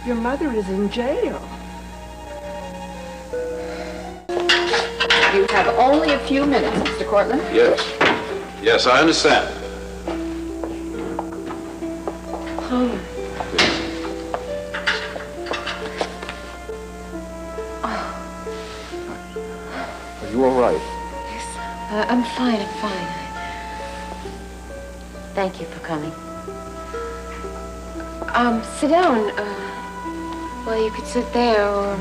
Your mother is in jail. You have only a few minutes, Mr. Cortlandt. Yes. Yes, I understand. Oh. Are you all right? Yes, I'm fine, Thank you for coming. Sit down. Well, you could sit there or,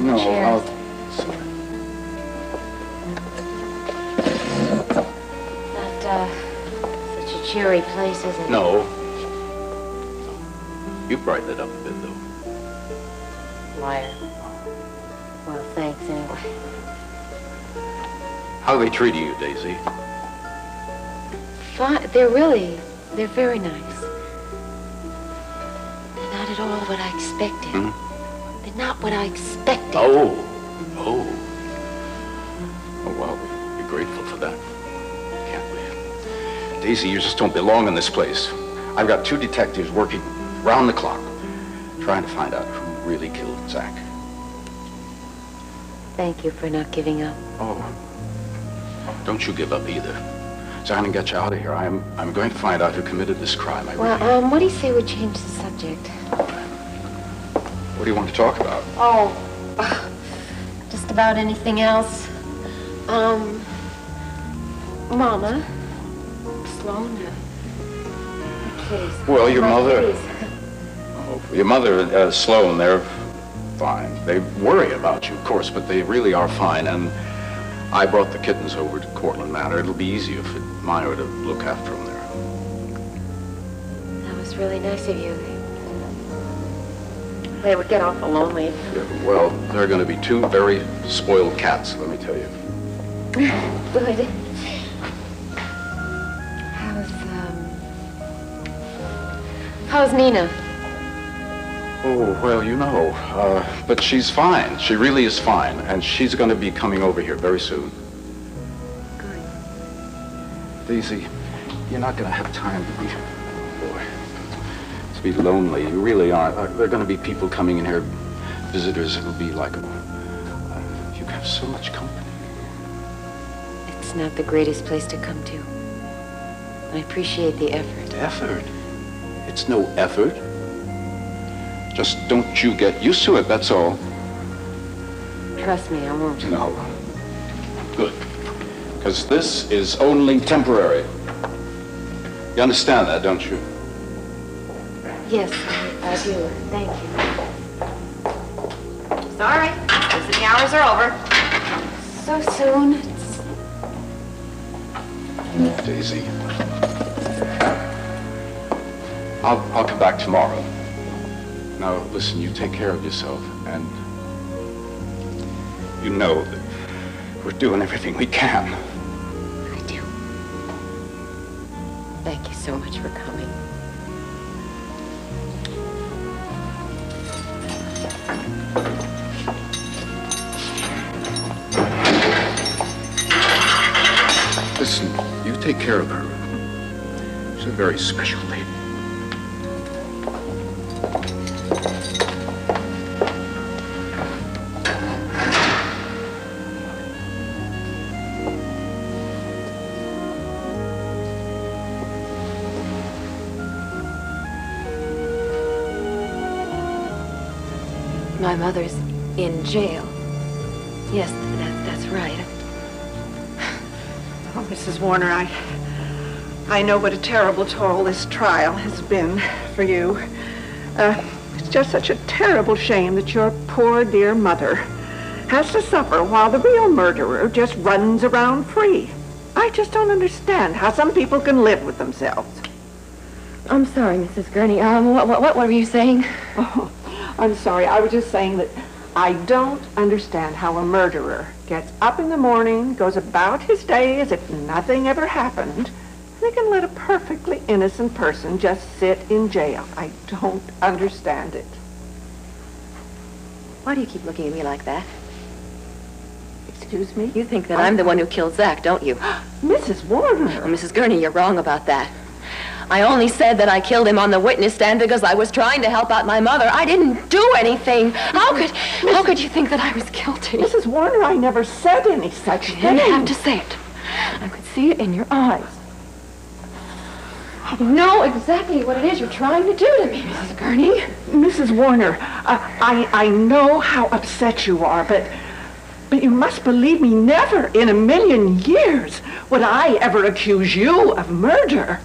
No, chair. I'll... Not, such a cheery place, is it? No. You brighten it up a bit, though. Myra. Well, thanks, anyway. How are they treating you, Daisy? Fine. They're very nice. They're not at all what I expected. Hmm? They're not what I expected. Oh, well, we're grateful for that, can't we? Daisy, you just don't belong in this place. I've got 2 detectives working round the clock, trying to find out who really killed Zach. Thank you for not giving up. Oh, don't you give up either. So I'm gonna get you out of here. I'm going to find out who committed this crime. What do you say we change the subject? What do you want to talk about? Oh, just about anything else. Mama, Sloan, please. Well, your mother... Please. Oh, your mother, Sloan, they're fine. They worry about you, of course, but they really are fine. And I brought the kittens over to Cortlandt Manor. It'll be easier for Myra to look after them there. That was really nice of you. They would get awful lonely. Yeah, well, they're going to be 2 very spoiled cats, let me tell you. Good. How's Nina? Oh, well, you know, but she's fine. She really is fine, and she's going to be coming over here very soon. Good. Daisy, you're not going to have time to be... Oh, boy. To be lonely. You really aren't. There are going to be people coming in here, visitors. It'll be like... you have so much company. It's not the greatest place to come to. I appreciate the effort. Effort? It's no effort. Just don't you get used to it, that's all. Trust me, I won't. No. Good. Because this is only temporary. You understand that, don't you? Yes, I do. Thank you. Sorry, visiting hours are over. So soon. Daisy. I'll come back tomorrow. Now, listen, you take care of yourself, and you know that we're doing everything we can. I do. Thank you so much for coming. Listen, you take care of her. She's a very special lady. My mother's in jail. Yes, that's right. Oh, Mrs. Warner, I know what a terrible toll this trial has been for you. It's just such a terrible shame that your poor dear mother has to suffer while the real murderer just runs around free. I just don't understand how some people can live with themselves. I'm sorry, Mrs. Gurney. What were you saying? Oh, I'm sorry. I was just saying that I don't understand how a murderer gets up in the morning, goes about his day as if nothing ever happened, and they can let a perfectly innocent person just sit in jail. I don't understand it. Why do you keep looking at me like that? Excuse me? You think that I'm the one who killed Zach, don't you? Mrs. Warner! Oh, Mrs. Gurney, you're wrong about that. I only said that I killed him on the witness stand because I was trying to help out my mother. I didn't do anything. How could you think that I was guilty? Mrs. Warner, I never said any such thing. You didn't have to say it. I could see it in your eyes. You know exactly what it is you're trying to do to me, Mrs. Gurney. Mrs. Warner, I know how upset you are, but you must believe me, never in a million years would I ever accuse you of murder.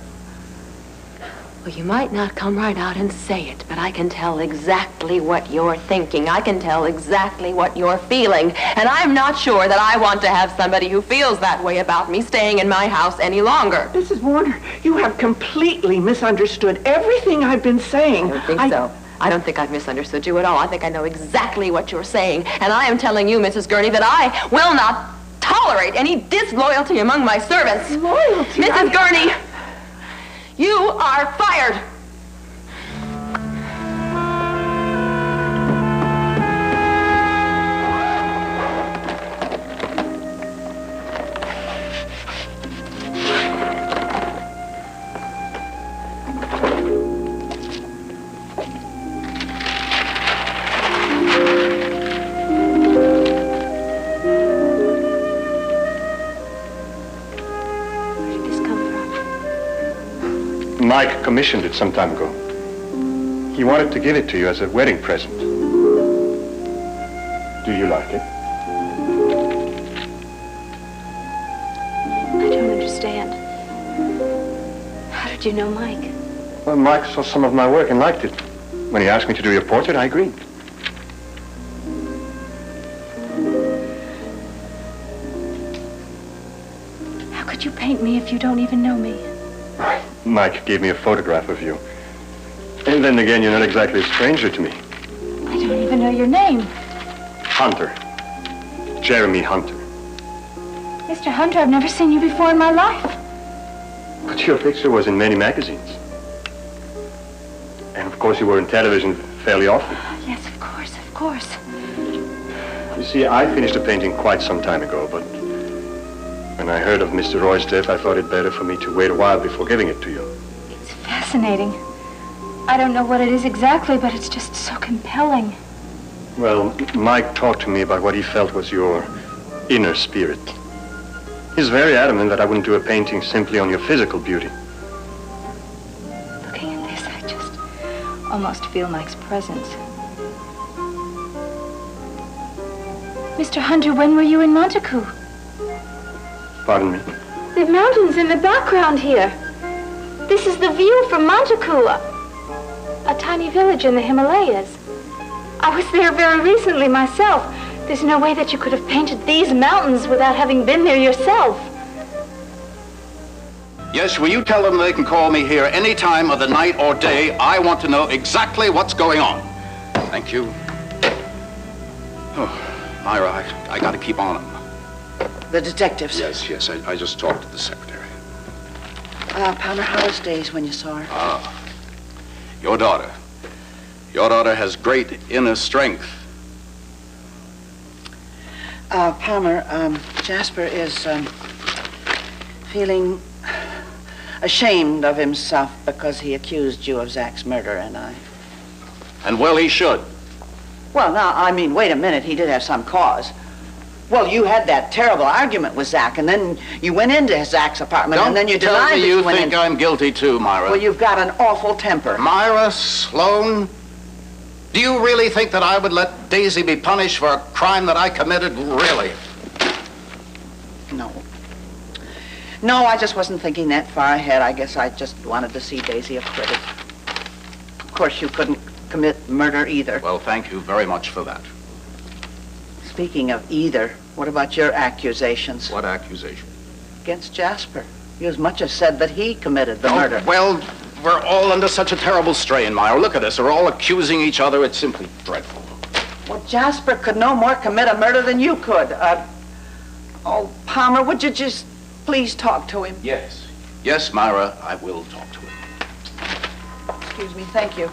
Well, you might not come right out and say it, but I can tell exactly what you're thinking. I can tell exactly what you're feeling. And I'm not sure that I want to have somebody who feels that way about me staying in my house any longer. Mrs. Warner, you have completely misunderstood everything I've been saying. I don't think so. I don't think I've misunderstood you at all. I think I know exactly what you're saying. And I am telling you, Mrs. Gurney, that I will not tolerate any disloyalty among my servants. Loyalty? Mrs. Gurney, you are fired. Mike commissioned it some time ago. He wanted to give it to you as a wedding present. Do you like it? I don't understand. How did you know Mike? Well, Mike saw some of my work and liked it. When he asked me to do your portrait, I agreed. How could you paint me if you don't even know me? Mike gave me a photograph of you. And then again, you're not exactly a stranger to me. I don't even know your name. Hunter. Jeremy Hunter. Mr. Hunter, I've never seen you before in my life. But your picture was in many magazines. And of course you were in television fairly often. Yes, of course, of course. You see, I finished the painting quite some time ago, but when I heard of Mr. Roy's death, I thought it better for me to wait a while before giving it to you. It's fascinating. I don't know what it is exactly, but it's just so compelling. Well, Mike talked to me about what he felt was your inner spirit. He's very adamant that I wouldn't do a painting simply on your physical beauty. Looking at this, I just almost feel Mike's presence. Mr. Hunter, when were you in Montagu? Pardon me? The mountains in the background here. This is the view from Montagu, a tiny village in the Himalayas. I was there very recently myself. There's no way that you could have painted these mountains without having been there yourself. Yes, will you tell them they can call me here any time of the night or day? I want to know exactly what's going on. Thank you. Oh, Myra, I got to keep on them. The detectives? Yes, I just talked to the secretary. Palmer Hollis days when you saw her. Ah, your daughter. Your daughter has great inner strength. Palmer, Jasper is feeling ashamed of himself because he accused you of Zach's murder, And well, he should. Well, now, I mean, wait a minute, he did have some cause. Well, you had that terrible argument with Zach, and then you went into Zach's apartment, and then you denied that you went in. Don't you think I'm guilty too, Myra? Well, you've got an awful temper. Myra Sloan, do you really think that I would let Daisy be punished for a crime that I committed? Really? No. No, I just wasn't thinking that far ahead. I guess I just wanted to see Daisy acquitted. Of course, you couldn't commit murder either. Well, thank you very much for that. Speaking of either, what about your accusations? What accusation? Against Jasper. You as much as said that he committed the murder. Well, we're all under such a terrible strain, Myra. Look at this. We're all accusing each other. It's simply dreadful. Well, Jasper could no more commit a murder than you could. Oh, Palmer, would you just please talk to him? Yes. Yes, Myra, I will talk to him. Excuse me, thank you.